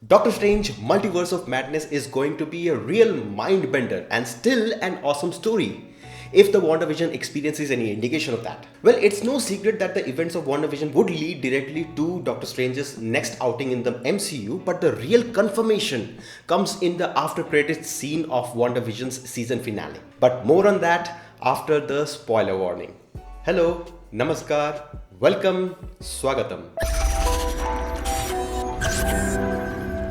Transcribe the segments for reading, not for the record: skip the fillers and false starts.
Doctor Strange Multiverse of Madness is going to be a real mind bender and still an awesome story. If the WandaVision experience is any indication of that. Well, it's no secret that the events of WandaVision would lead directly to Doctor Strange's next outing in the MCU, but the real confirmation comes in the after credits scene of WandaVision's season finale. But more on that after the spoiler warning. Hello, namaskar, welcome, swagatam.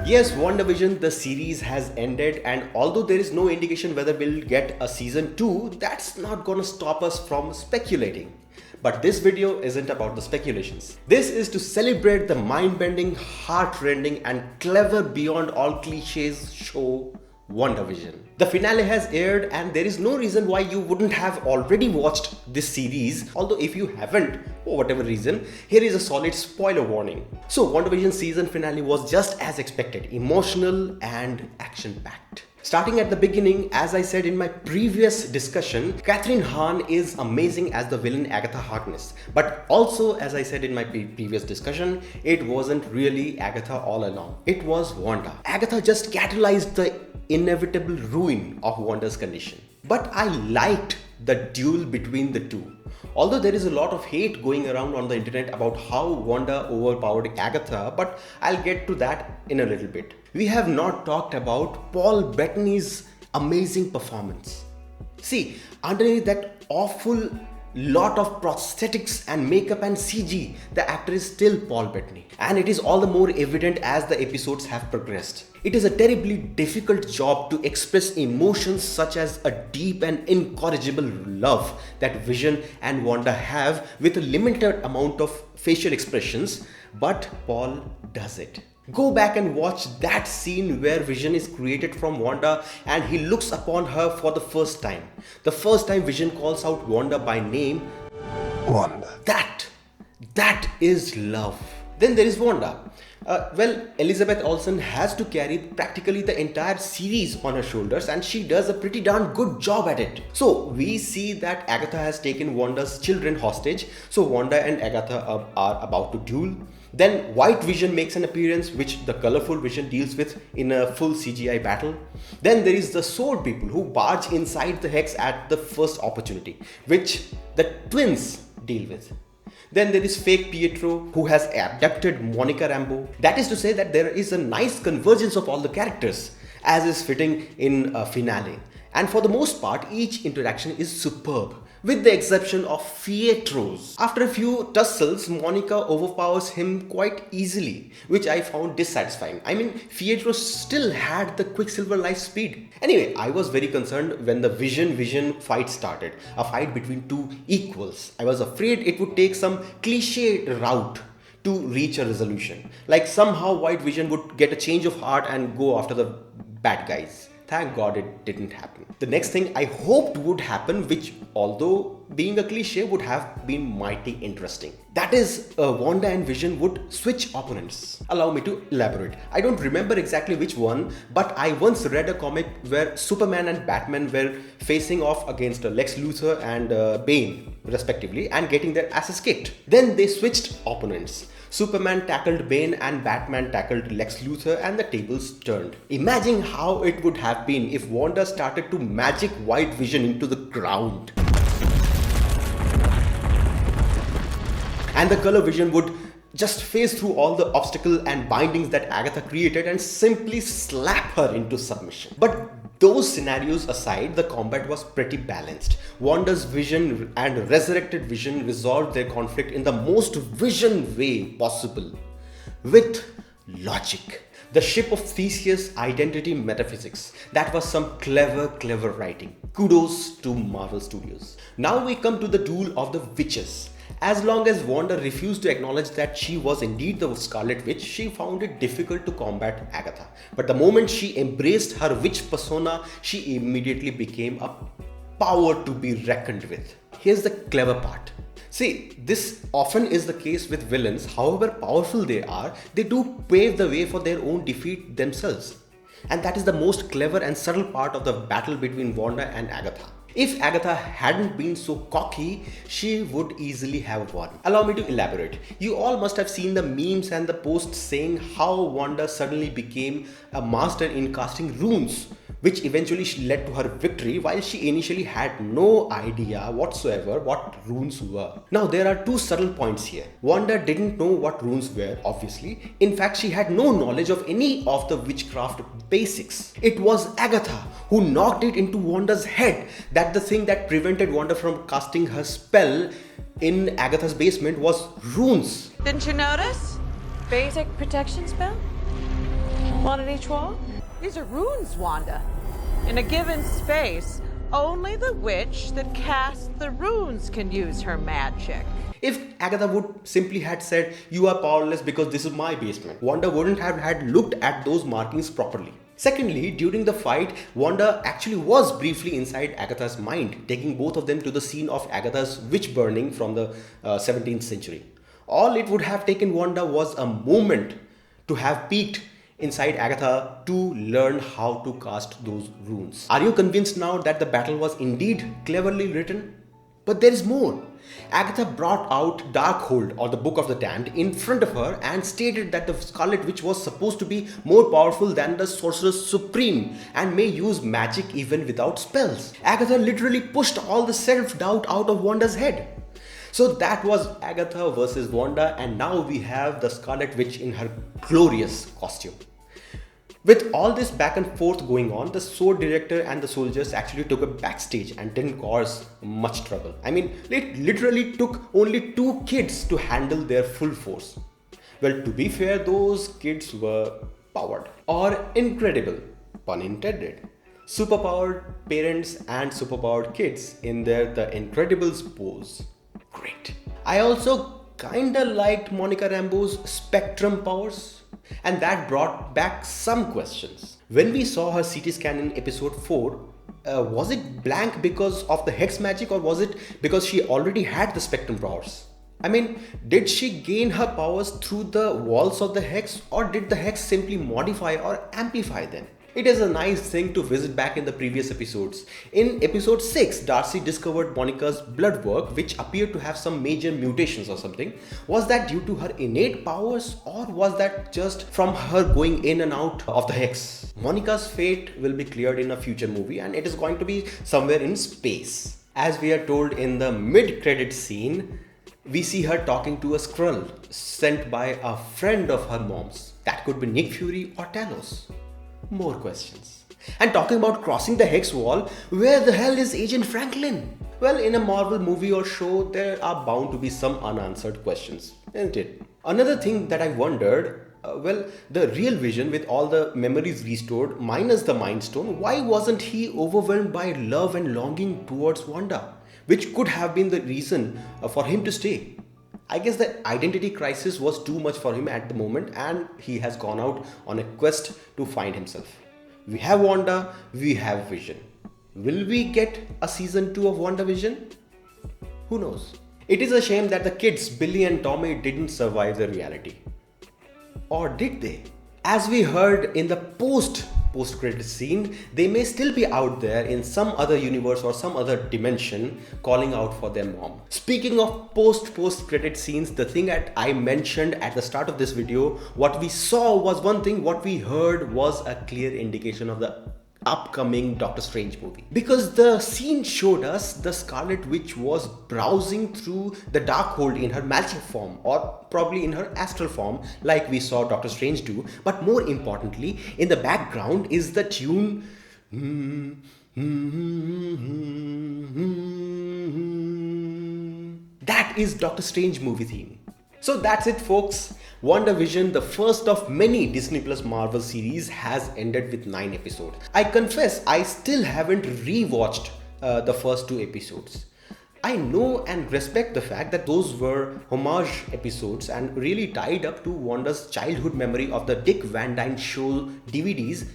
Yes, WandaVision, the series has ended, and although there is no indication whether we'll get a season 2, that's not gonna stop us from speculating. But this video isn't about the speculations. This is to celebrate the mind-bending, heart-rending, and clever beyond all cliches show WandaVision. The finale has aired and there is no reason why you wouldn't have already watched this series, although if you haven't, for whatever reason, here is a solid spoiler warning. So WandaVision season finale was just as expected, emotional and action-packed. Starting at the beginning, as I said in my previous discussion, Catherine Hahn is amazing as the villain Agatha Harkness. But also, as I said in my previous discussion, it wasn't really Agatha all along. It was Wanda. Agatha just catalyzed the inevitable ruin of Wanda's condition. But I liked the duel between the two. Although there is a lot of hate going around on the internet about how Wanda overpowered Agatha, but I'll get to that in a little bit. We have not talked about Paul Bettany's amazing performance. See, underneath that awful lot of prosthetics and makeup and CG, the actor is still Paul Bettany. And it is all the more evident as the episodes have progressed. It is a terribly difficult job to express emotions such as a deep and incorrigible love that Vision and Wanda have with a limited amount of facial expressions, but Paul does it. Go back and watch that scene where Vision is created from Wanda and he looks upon her for the first time. The first time Vision calls out Wanda by name. Wanda. That is love. Then there is Wanda. Well, Elizabeth Olsen has to carry practically the entire series on her shoulders and she does a pretty darn good job at it. So we see that Agatha has taken Wanda's children hostage. So Wanda and Agatha are about to duel. Then White Vision makes an appearance which the colorful Vision deals with in a full CGI battle. Then there is the Sword People who barge inside the Hex at the first opportunity, which the twins deal with. Then there is fake Pietro who has abducted Monica Rambeau. That is to say that there is a nice convergence of all the characters as is fitting in a finale. And for the most part, each interaction is superb, with the exception of Pietro's. After a few tussles, Monica overpowers him quite easily, which I found dissatisfying. I mean, Pietro still had the Quicksilver life speed. Anyway, I was very concerned when the Vision fight started, a fight between two equals. I was afraid it would take some cliched route to reach a resolution. Like somehow White Vision would get a change of heart and go after the bad guys. Thank God it didn't happen. The next thing I hoped would happen, which although being a cliche would have been mighty interesting. That is, Wanda and Vision would switch opponents. Allow me to elaborate. I don't remember exactly which one, but I once read a comic where Superman and Batman were facing off against Lex Luthor and Bane, respectively, and getting their asses kicked. Then they switched opponents. Superman tackled Bane and Batman tackled Lex Luthor and the tables turned. Imagine how it would have been if Wanda started to magic White Vision into the ground. And the color Vision would just phase through all the obstacles and bindings that Agatha created and simply slap her into submission. But those scenarios aside, the combat was pretty balanced. Wanda's Vision and resurrected Vision resolved their conflict in the most Vision way possible, with logic. The ship of Theseus identity metaphysics. That was some clever writing. Kudos to Marvel Studios. Now we come to the duel of the witches. As long as Wanda refused to acknowledge that she was indeed the Scarlet Witch, she found it difficult to combat Agatha. But the moment she embraced her witch persona, she immediately became a power to be reckoned with. Here's the clever part. See, this often is the case with villains. However powerful they are, they do pave the way for their own defeat themselves. And that is the most clever and subtle part of the battle between Wanda and Agatha. If Agatha hadn't been so cocky, she would easily have won. Allow me to elaborate. You all must have seen the memes and the posts saying how Wanda suddenly became a master in casting runes, which eventually led to her victory, while she initially had no idea whatsoever what runes were. Now, there are two subtle points here. Wanda didn't know what runes were, obviously. In fact, she had no knowledge of any of the witchcraft basics. It was Agatha who knocked it into Wanda's head that the thing that prevented Wanda from casting her spell in Agatha's basement was runes. Didn't you notice? Basic protection spell? One at each wall? These are runes, Wanda. In a given space, only the witch that casts the runes can use her magic. If Agatha would simply had said, "You are powerless because this is my basement," Wanda wouldn't have had looked at those markings properly. Secondly, during the fight, Wanda actually was briefly inside Agatha's mind, taking both of them to the scene of Agatha's witch burning from the 17th century. All it would have taken Wanda was a moment to have peeked inside Agatha to learn how to cast those runes. Are you convinced now that the battle was indeed cleverly written? But there is more. Agatha brought out Darkhold, or the Book of the Damned, in front of her and stated that the Scarlet Witch was supposed to be more powerful than the Sorceress Supreme and may use magic even without spells. Agatha literally pushed all the self-doubt out of Wanda's head. So that was Agatha versus Wanda, and now we have the Scarlet Witch in her glorious costume. With all this back and forth going on, the sword director and the soldiers actually took a backstage and didn't cause much trouble. I mean, it literally took only 2 kids to handle their full force. Well, to be fair, those kids were powered or incredible, pun intended. Superpowered parents and superpowered kids in their The Incredibles pose. Great. I also kinda liked Monica Rambeau's spectrum powers. And that brought back some questions. When we saw her CT scan in episode 4, was it blank because of the hex magic, or was it because she already had the spectrum powers? I mean, did she gain her powers through the walls of the hex, or did the hex simply modify or amplify them? It is a nice thing to visit back in the previous episodes. In episode 6, Darcy discovered Monica's blood work, which appeared to have some major mutations or something. Was that due to her innate powers, or was that just from her going in and out of the hex? Monica's fate will be cleared in a future movie, and it is going to be somewhere in space. As we are told in the mid-credit scene, we see her talking to a Skrull sent by a friend of her mom's. That could be Nick Fury or Talos. More questions. And talking about crossing the hex wall, where the hell is Agent Franklin? Well, in a Marvel movie or show, there are bound to be some unanswered questions, isn't it? Another thing that I wondered, the real Vision, with all the memories restored minus the Mind Stone, why wasn't he overwhelmed by love and longing towards Wanda, which could have been the reason for him to stay? I guess the identity crisis was too much for him at the moment, and he has gone out on a quest to find himself. We have Wanda, we have Vision. Will we get a season 2 of WandaVision? Who knows? It is a shame that the kids, Billy and Tommy, didn't survive the reality. Or did they? As we heard in the post-credit scene, they may still be out there in some other universe or some other dimension calling out for their mom. Speaking of post-credit scenes, the thing that I mentioned at the start of this video, what we saw was one thing, what we heard was a clear indication of the upcoming Doctor Strange movie. Because the scene showed us the Scarlet Witch was browsing through the Darkhold in her magic form, or probably in her astral form, like we saw Doctor Strange do. But more importantly, in the background is the tune. That is Doctor Strange movie theme. So that's it, folks. WandaVision, the first of many Disney Plus Marvel series, has ended with 9 episodes. I confess I still haven't rewatched the first 2 episodes. I know and respect the fact that those were homage episodes and really tied up to Wanda's childhood memory of the Dick Van Dyne Show DVDs,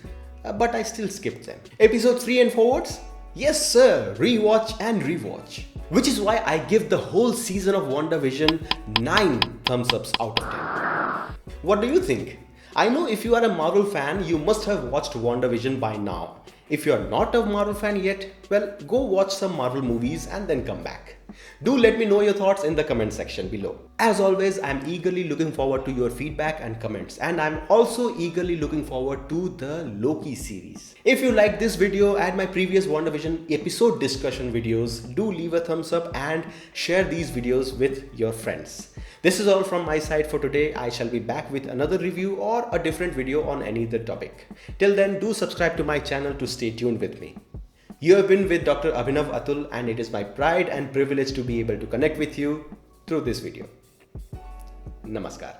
but I still skipped them. Episode 3 and forwards? Yes sir, rewatch and rewatch. Which is why I give the whole season of WandaVision 9 thumbs ups out of 10. What do you think? I know if you are a Marvel fan, you must have watched WandaVision by now. If you are not a Marvel fan yet, well, go watch some Marvel movies and then come back. Do let me know your thoughts in the comment section below. As always, I'm eagerly looking forward to your feedback and comments, and I'm also eagerly looking forward to the Loki series. If you like this video and my previous WandaVision episode discussion videos, do leave a thumbs up and share these videos with your friends. This is all from my side for today. I shall be back with another review or a different video on any other topic. Till then, do subscribe to my channel to stay tuned with me. You have been with Dr. Abhinav Atul, and it is my pride and privilege to be able to connect with you through this video. Namaskar.